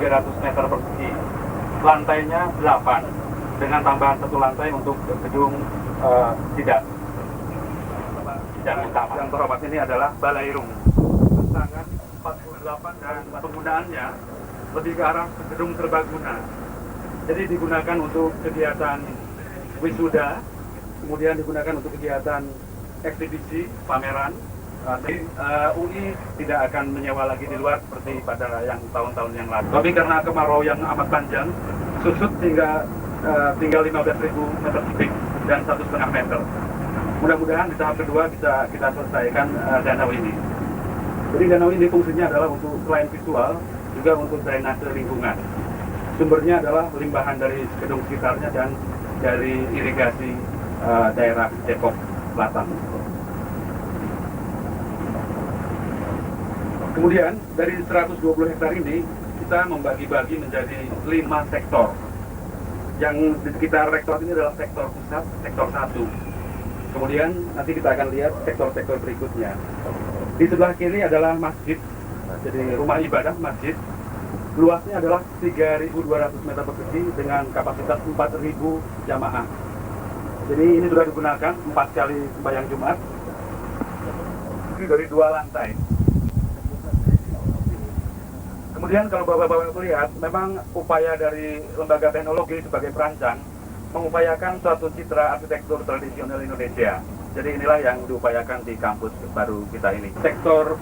300 meter persegi. Lantainya 8 dengan tambahan 1 lantai untuk gedung sidang. Sidang utama. Yang terhormat ini adalah Balairung. Tangan 48 dan penggunaannya lebih ke arah gedung serbaguna. Jadi digunakan untuk kegiatan wisuda, kemudian digunakan untuk kegiatan eksibisi, pameran. Jadi UI tidak akan menyewa lagi di luar seperti pada yang tahun-tahun yang lalu. Tapi karena kemarau yang amat panjang, susut hingga tinggal 15.000 meter kubik dan 1,5 meter. Mudah-mudahan di tahap kedua bisa kita selesaikan danau ini. Jadi danau ini fungsinya adalah untuk selain visual, juga untuk drainase lingkungan. Sumbernya adalah limpahan dari gedung sekitarnya dan dari irigasi daerah Depok Selatan. Kemudian dari 120 hektar ini kita membagi-bagi menjadi 5 sektor. Yang di sekitar rektorat ini adalah sektor pusat, sektor 1. Kemudian nanti kita akan lihat sektor-sektor berikutnya. Di sebelah kiri adalah masjid, jadi rumah ibadah masjid. Luasnya adalah 3.200 meter persegi dengan kapasitas 4.000 jamaah. Jadi ini sudah digunakan 4 kali sembahyang Jumat. Ini dari 2 lantai. Kemudian kalau Bapak-Bapak melihat, memang upaya dari lembaga teknologi sebagai perancang mengupayakan suatu citra arsitektur tradisional Indonesia. Jadi inilah yang diupayakan di kampus baru kita ini. Sektor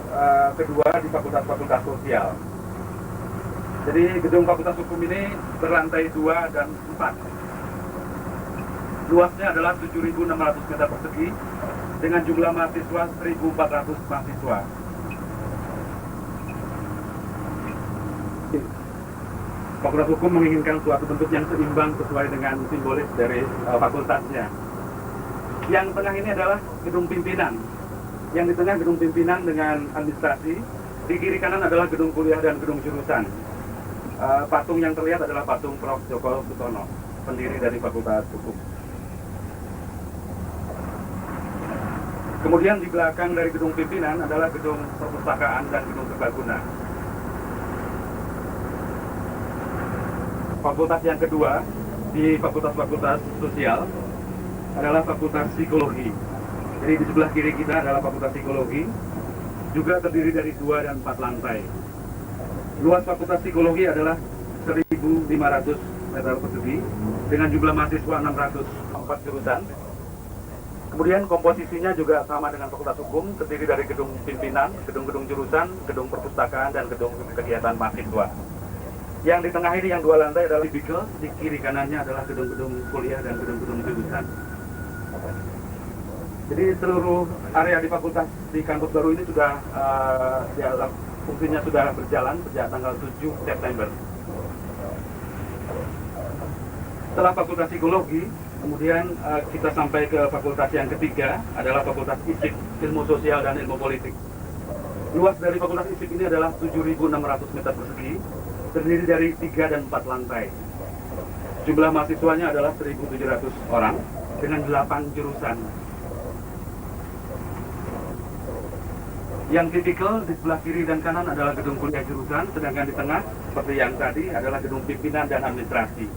kedua di fakultas-fakultas sosial. Jadi gedung Fakultas Hukum ini berlantai 2 dan 4. Luasnya adalah 7.600 meter persegi dengan jumlah mahasiswa 1.400 mahasiswa. Fakultas Hukum menginginkan suatu bentuk yang seimbang sesuai dengan simbolis dari fakultasnya. Yang tengah ini adalah gedung pimpinan. Yang di tengah gedung pimpinan dengan administrasi. Di kiri kanan adalah gedung kuliah dan gedung jurusan. Patung yang terlihat adalah patung Prof. Djoko Sutono, pendiri dari Fakultas Hukum. Kemudian di belakang dari gedung pimpinan adalah gedung perpustakaan dan gedung serbaguna. Fakultas yang kedua di fakultas-fakultas sosial adalah Fakultas Psikologi. Jadi di sebelah kiri kita adalah Fakultas Psikologi, juga terdiri dari 2 dan 4 lantai. Luas Fakultas Psikologi adalah 1.500 meter persegi dengan jumlah mahasiswa 604 jurusan. Kemudian komposisinya juga sama dengan Fakultas Hukum, terdiri dari gedung pimpinan, gedung-gedung jurusan, gedung perpustakaan, dan gedung kegiatan mahasiswa. Yang di tengah ini yang 2 lantai adalah kubikel, di kiri kanannya adalah gedung-gedung kuliah dan gedung-gedung jurusan. Jadi seluruh area di fakultas di kampus baru ini sudah fungsinya sudah berjalan sejak tanggal 7 September. Setelah Fakultas Psikologi, kemudian kita sampai ke fakultas yang ketiga adalah Fakultas ISIP, Ilmu Sosial dan Ilmu Politik. Luas dari Fakultas ISIP ini adalah 7.600 meter persegi, terdiri dari 3 dan 4 lantai. Jumlah mahasiswanya adalah 1.700 orang dengan 8 jurusan. Yang tipikal di sebelah kiri dan kanan adalah gedung kuliah jurusan, sedangkan di tengah, seperti yang tadi, adalah gedung pimpinan dan administrasi.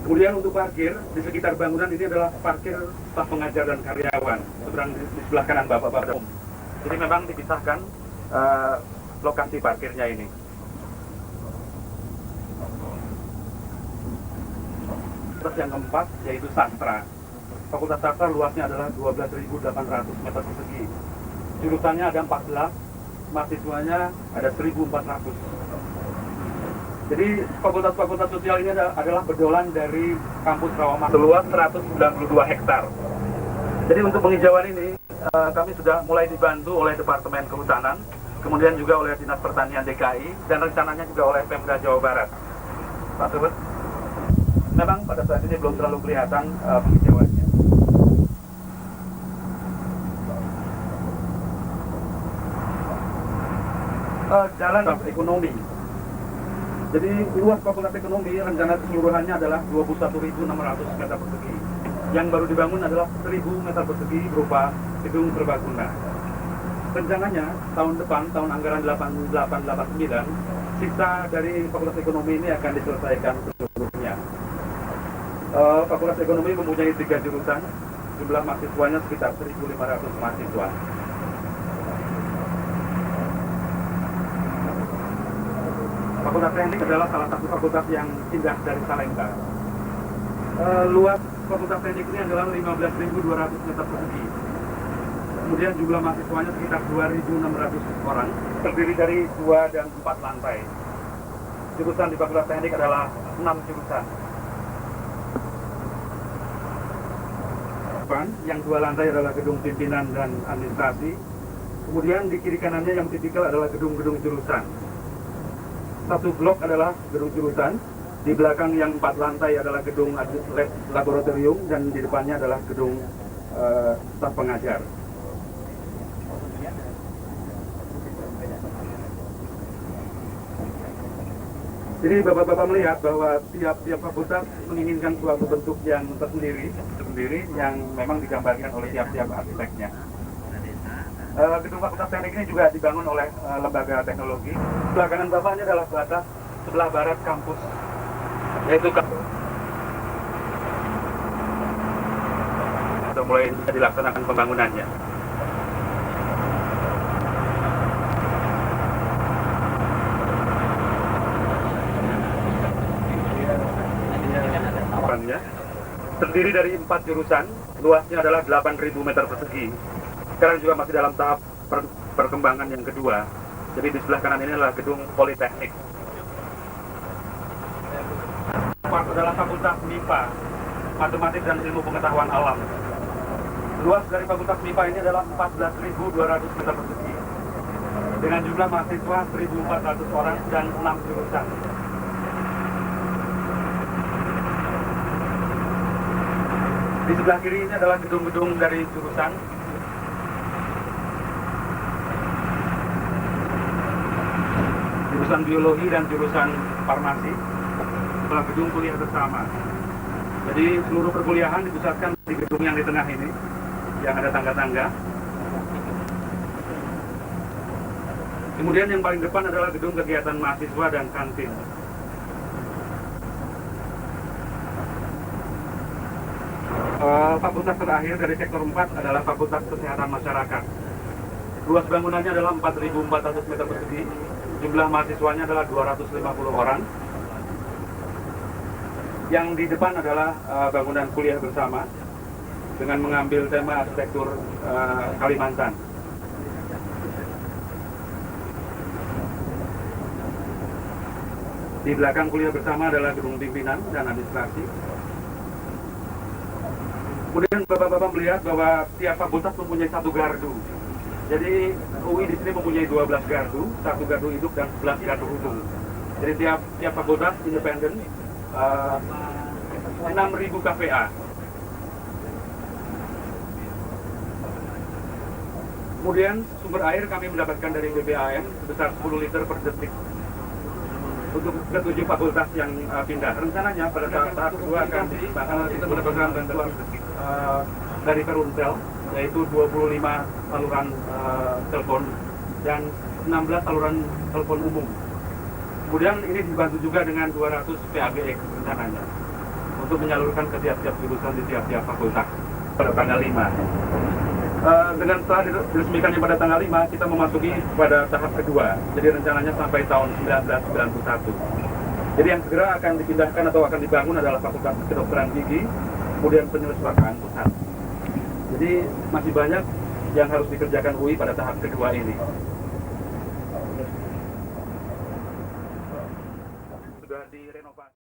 Kemudian untuk parkir, di sekitar bangunan ini adalah parkir staf pengajar dan karyawan, di sebelah kanan Bapak-Bapak. Jadi memang dipisahkan lokasi parkirnya ini. Terus yang keempat yaitu sastra. Fakultas Sastra luasnya adalah 12.800 meter persegi. Jurusannya ada 14, mahasiswanya ada 1.400. Jadi fakultas-fakultas sosial ini adalah berdolan dari kampus Rawamangun seluas 192 hektar. Jadi untuk penghijauan ini kami sudah mulai dibantu oleh Departemen Kehutanan, kemudian juga oleh Dinas Pertanian DKI, dan rencananya juga oleh Pemda Jawa Barat. Pak Subet, memang pada saat ini belum terlalu kelihatan penghijauannya. Jalan ekonomi. Jadi luas Fakultas Ekonomi rencana keseluruhannya adalah 21.600 meter persegi. Yang baru dibangun adalah 1.000 meter persegi berupa gedung serbaguna. Rencananya tahun depan, tahun anggaran 8889, sisa dari Fakultas Ekonomi ini akan diselesaikan seluruhnya. Fakultas Ekonomi mempunyai 3 jurusan, jumlah mahasiswanya sekitar 1.500 mahasiswa. Fakultas Teknik adalah salah satu fakultas yang indah dari Salemba. Luas Fakultas Teknik ini adalah 15.200 meter persegi. Kemudian jumlah mahasiswanya sekitar 2.600 orang, terdiri dari 2 dan 4 lantai. Jurusan di Fakultas Teknik adalah 6 jurusan. Yang 2 lantai adalah gedung pimpinan dan administrasi. Kemudian di kiri kanannya yang tipikal adalah gedung-gedung jurusan. Satu blok adalah gedung jurusan. Di belakang yang 4 lantai adalah gedung lab laboratorium, dan di depannya adalah gedung staf pengajar. Jadi Bapak-Bapak melihat bahwa tiap-tiap fakultas menginginkan suatu bentuk yang tersendiri yang memang digambarkan oleh tiap-tiap arsiteknya. Gedung Fakultas Teknik ini juga dibangun oleh lembaga teknologi. Belakangan Bapaknya adalah batas sebelah barat kampus, yaitu sudah mulai dilaksanakan pembangunannya. Terdiri dari 4 jurusan, luasnya adalah 8.000 meter persegi. Sekarang juga masih dalam tahap perkembangan yang kedua. Jadi di sebelah kanan ini adalah gedung Politeknik. Adalah Fakultas MIPA, Matematik dan Ilmu Pengetahuan Alam. Luas dari Fakultas MIPA ini adalah 14.200 meter persegi, dengan jumlah mahasiswa 1.400 orang dan 6 jurusan. Di sebelah kiri ini adalah gedung-gedung dari jurusan. Jurusan biologi dan jurusan farmasi. Sebelah gedung kuliah bersama. Jadi seluruh perkuliahan dipusatkan di gedung yang di tengah ini, yang ada tangga-tangga. Kemudian yang paling depan adalah gedung kegiatan mahasiswa dan kantin. Fakultas terakhir dari sektor 4 adalah Fakultas Kesehatan Masyarakat. Luas bangunannya adalah 4.400 meter persegi. Jumlah mahasiswanya adalah 250 orang. Yang di depan adalah bangunan kuliah bersama dengan mengambil tema arsitektur Kalimantan. Di belakang kuliah bersama adalah gedung pimpinan dan administrasi. Kemudian Bapak-Bapak melihat bahwa tiap fakultas mempunyai 1 gardu. Jadi UI di sini mempunyai 12 gardu, 1 gardu induk dan 11 gardu umum. Jadi tiap fakultas independen, 6.000 KPA. Kemudian sumber air kami mendapatkan dari BBAM sebesar 10 liter per detik untuk ke-7 fakultas yang pindah. Rencananya pada tahap kedua akan kita mendapatkan bantuan dari Peruntel, yaitu 25 saluran telepon dan 16 saluran telepon umum. Kemudian ini dibantu juga dengan 200 PABX rencananya untuk menyalurkan ke tiap-tiap jurusan di tiap-tiap fakultas pada tanggal 5. Dengan setelah diresmikannya pada tanggal 5, kita memasuki pada tahap kedua. Jadi rencananya sampai tahun 1991. Jadi yang segera akan dipindahkan atau akan dibangun adalah Fakultas Kedokteran Gigi, kemudian penyelesaian pusat. Jadi masih banyak yang harus dikerjakan UI pada tahap kedua ini. Sudah direnovasi.